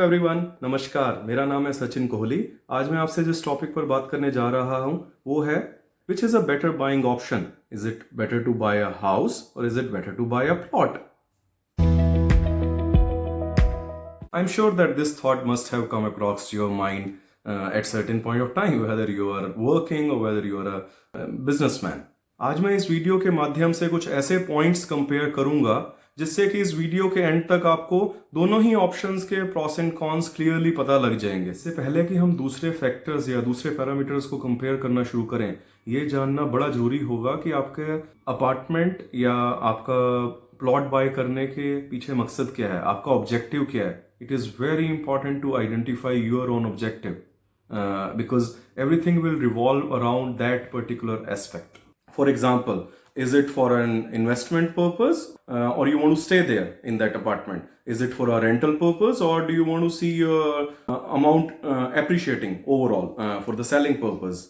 Everyone, नमस्कार। मेरा नाम है सचिन कोहली। आज मैं आपसे जिस टॉपिक पर बात करने जा रहा हूं वो है which is a better buying option. Is it better to buy a house or is it better to buy a plot? I'm sure that this thought must have come across your mind at certain point of time, whether you are working or whether you are a businessman. आज मैं इस video के माध्यम से कुछ ऐसे points compare करूंगा जिससे कि इस वीडियो के एंड तक आपको दोनों ही ऑप्शंस के प्रॉस एंड कॉन्स क्लियरली पता लग जाएंगे। इससे पहले कि हम दूसरे फैक्टर्स या दूसरे पैरामीटर्स को कंपेयर करना शुरू करें, ये जानना बड़ा जरूरी होगा कि आपके अपार्टमेंट या आपका प्लॉट बाय करने के पीछे मकसद क्या है, आपका ऑब्जेक्टिव क्या है। It is very important to identify your own objective because everything will revolve around that particular aspect. For example, is it for an investment purpose or you want to stay there in that apartment? Is it for a rental purpose or do you want to see your amount appreciating overall for the selling purpose?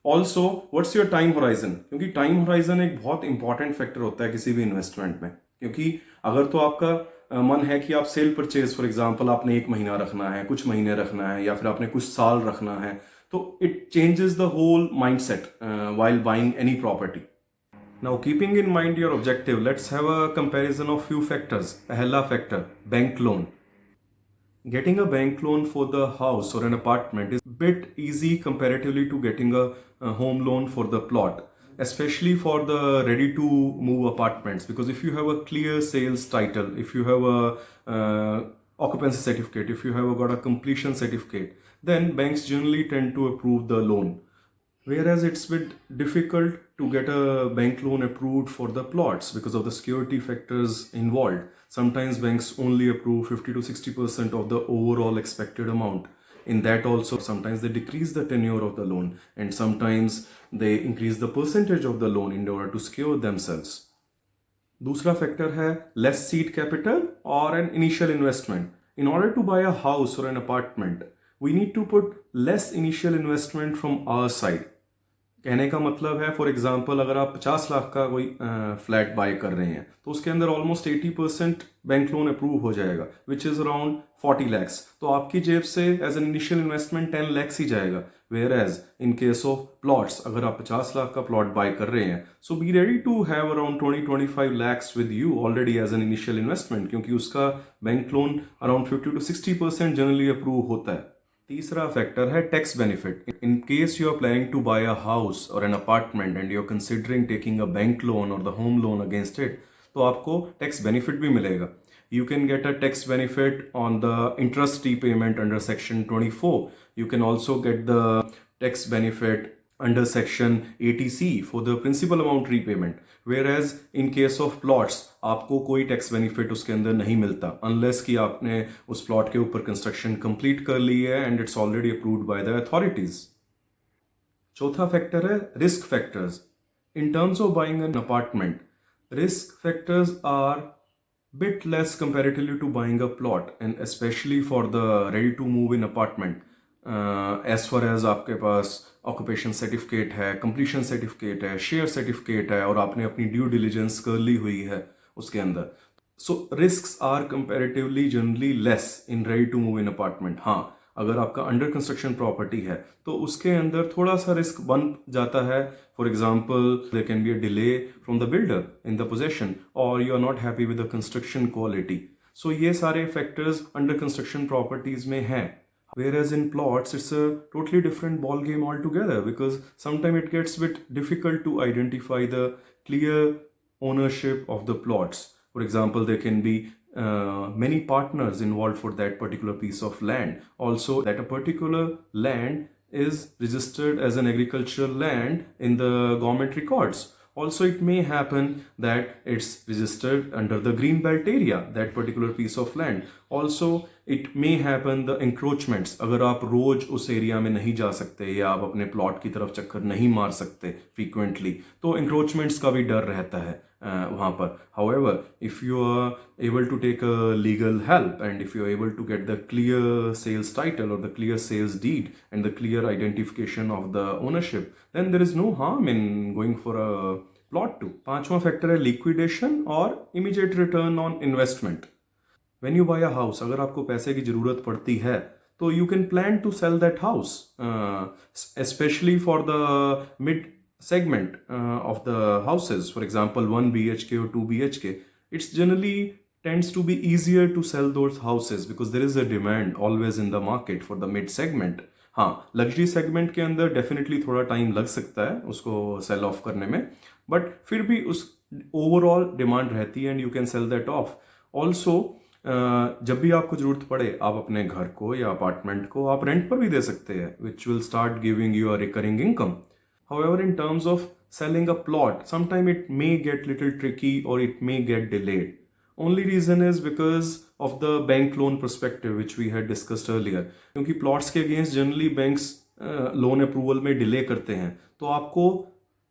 Also, what's your time horizon? क्योंकि time horizon एक बहुत important factor होता है किसी भी investment में। क्योंकि अगर तो आपका मन है कि आप सेल परचेज फॉर एग्जांपल आपने 1 महीना रखना है, कुछ महीने रखना है, या फिर आपने कुछ साल रखना है, तो it changes the whole mindset while buying any property. Now keeping in mind your objective, let's have a comparison of few factors. पहला factor, bank loan. Getting a bank loan for the house or an apartment is a bit easy comparatively to getting a home loan for the plot, especially for the ready to move apartments, because if you have a clear sales title, if you have a occupancy certificate, if you have got a completion certificate, then banks generally tend to approve the loan. Whereas it's a bit difficult to get a bank loan approved for the plots because of the security factors involved. Sometimes banks only approve 50 to 60% of the overall expected amount. In that also, sometimes they decrease the tenure of the loan and sometimes they increase the percentage of the loan in order to secure themselves. दूसरा factor है less seed capital or an initial investment. In order to buy a house or an apartment, we need to put less initial investment from our side. कहने का मतलब है, for example अगर आप 50 लाख का कोई फ्लैट बाय कर रहे हैं तो उसके अंदर ऑलमोस्ट 80% बैंक लोन अप्रूव हो जाएगा, विच इज अराउंड 40 लैक्स। तो आपकी जेब से as an initial investment 10 lakhs ही जाएगा। Whereas in case of plots, अगर आप 50 लाख का प्लॉट बाय कर रहे हैं, so be ready to have around 20-25 lakhs with you already as an initial investment, क्योंकि उसका bank loan around 50 to 60% generally approve होता है। तीसरा फैक्टर है tax benefit. In case you are planning to buy a house or an apartment and you are considering taking a bank loan or the home loan against it, तो आपको tax benefit भी मिलेगा। You can get a tax benefit on the interest repayment under section 24. You can also get the tax benefit under section 80C for the principal amount repayment. Whereas in case of plots, आपको कोई tax benefit उसके अंदर नहीं मिलता unless कि आपने उस plot के ऊपर कंस्ट्रक्शन कंप्लीट कर ली है and it's already approved by the authorities. चौथा फैक्टर है risk factors. In terms of buying an apartment, risk factors are bit less comparatively to buying a plot, and especially for the ready to move in apartment, as far as आपके पास occupation certificate है, completion certificate है, share certificate है और आपने अपनी due diligence कर ली हुई है उसके अंदर, so risks are comparatively generally less in ready to move in apartment. हाँ, अगर आपका अंडर कंस्ट्रक्शन प्रॉपर्टी है तो उसके अंदर थोड़ा सा रिस्क बन जाता है। For example, there can be a delay from the builder in the possession or you are not happy with the construction quality. सो ये सारे फैक्टर्स अंडर कंस्ट्रक्शन प्रॉपर्टीज में हैं। Whereas in plots, it's a totally different ball game altogether, because sometimes it gets a bit difficult to identify the clear ownership of the plots. For example, there can be many partners involved for that particular piece of land. Also, that a particular land is registered as an agricultural land in the government records. Also, it may happen that it's registered under the green belt area, that particular piece of land. Also, it may happen the encroachments. अगर आप रोज उस area में नहीं जा सकते या आप अपने प्लॉट की तरफ चक्कर नहीं मार सकते frequently, तो encroachments का भी डर रहता है वहाँ पर। However, if you are able to take a legal help and if you are able to get the clear sales title or the clear sales deed and the clear identification of the ownership, then there is no harm in going for a plot too. पांचवा factor है liquidation और immediate return on investment. When you buy a house, अगर आपको पैसे की ज़रूरत पड़ती है तो you can plan to sell that house, especially for the mid segment of the houses. For example, 1 BHK or 2 BHK. It's generally tends to be easier to sell those houses because there is a demand always in the market for the mid segment. हाँ, luxury segment के अंदर definitely थोड़ा time लग सकता है उसको cell of करने में, बट फिर भी उस ओवरऑल डिमांड रहती है and you can sell that of also. जब भी आपको जरूरत पड़े आप अपने घर को या अपार्टमेंट को आप रेंट पर भी दे सकते हैं, which will start giving you a recurring income. However, in terms of selling a plot, sometime it may get little tricky or it may get delayed. Only reason is because of the bank loan perspective which we had discussed earlier. क्योंकि plots के against generally banks loan approval में delay करते हैं, तो आपको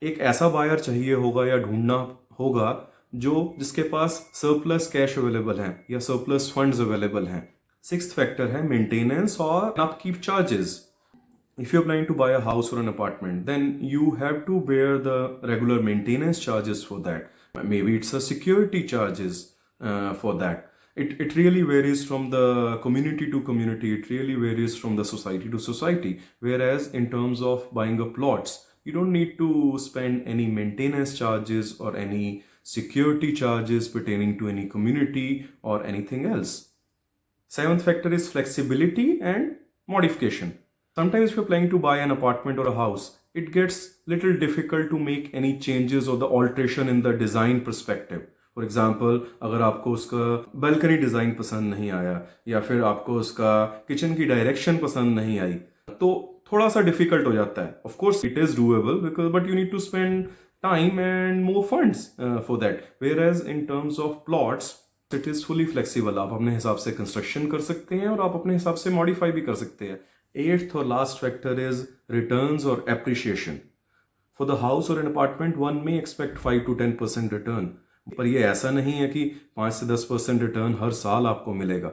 एक ऐसा buyer चाहिए होगा या ढूंढना होगा जिसके पास सरप्लस कैश अवेलेबल है या सरप्लस फंड्स अवेलेबल हैं। सिक्स्थ फैक्टर है मेंटेनेंस और upkeep charges. If you're planning to buy a house or an apartment, then you have to bear the regular maintenance charges for that. Maybe it's a security charges for that. It really varies from the community to community. It really varies from the society to society. Whereas in terms of buying a plots, you don't need to spend any maintenance charges or any security charges pertaining to any community or anything else. Seventh factor is flexibility and modification. Sometimes if you're planning to buy an apartment or a house, it gets little difficult to make any changes or the alteration in the design perspective. For example, अगर आपको उसका balcony design पसंद नहीं आया या फिर आपको उसका kitchen की direction पसंद नहीं आई, तो थोड़ा सा difficult हो जाता है. Of course, it is doable but you need to spend time and more funds for that. Whereas in terms of plots, it is fully flexible. आप अपने हिसाब से construction कर सकते हैं और आप अपने हिसाब से modify भी कर सकते हैं. Eighth or last factor is returns or appreciation. For the house or an apartment, one may expect 5 to 10% return. पर ये ऐसा नहीं है कि 5 से 10% रिटर्न हर साल आपको मिलेगा।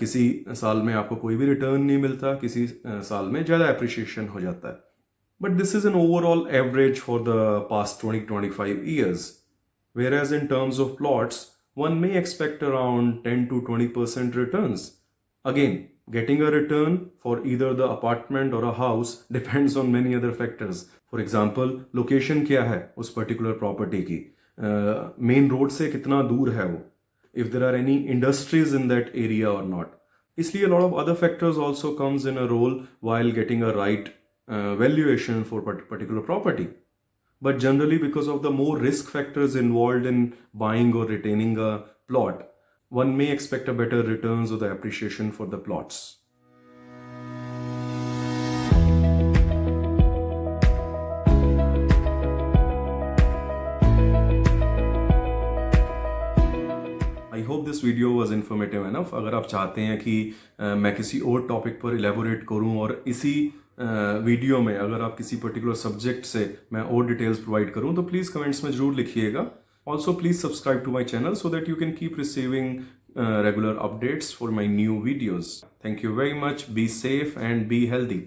किसी साल में आपको कोई भी रिटर्न नहीं मिलता, किसी साल में ज़्यादा appreciation हो जाता है। But this is an overall average for the past 20-25 years. Whereas in terms of plots, one may expect around 10 to 20% returns. Again, getting a return for either the apartment or a house depends on many other factors. For example, location क्या है उस particular property की, main road से कितना दूर है वो, if there are any industries in that area or not. इसलिए a lot of other factors also comes in a role while getting a right valuation for particular property. But generally, because of the more risk factors involved in buying or retaining a plot, one may expect a better returns or the appreciation for the plots. I hope this video was informative enough. अगर आप चाहते हैं कि मैं किसी और topic पर elaborate करूं और इसी वीडियो में अगर आप किसी पर्टिकुलर सब्जेक्ट से मैं और डिटेल्स प्रोवाइड करूं तो प्लीज़ कमेंट्स में ज़रूर लिखिएगा. Also, please subscribe to my channel so that you can keep receiving regular updates for my new videos. Thank you very much. Be safe and be healthy.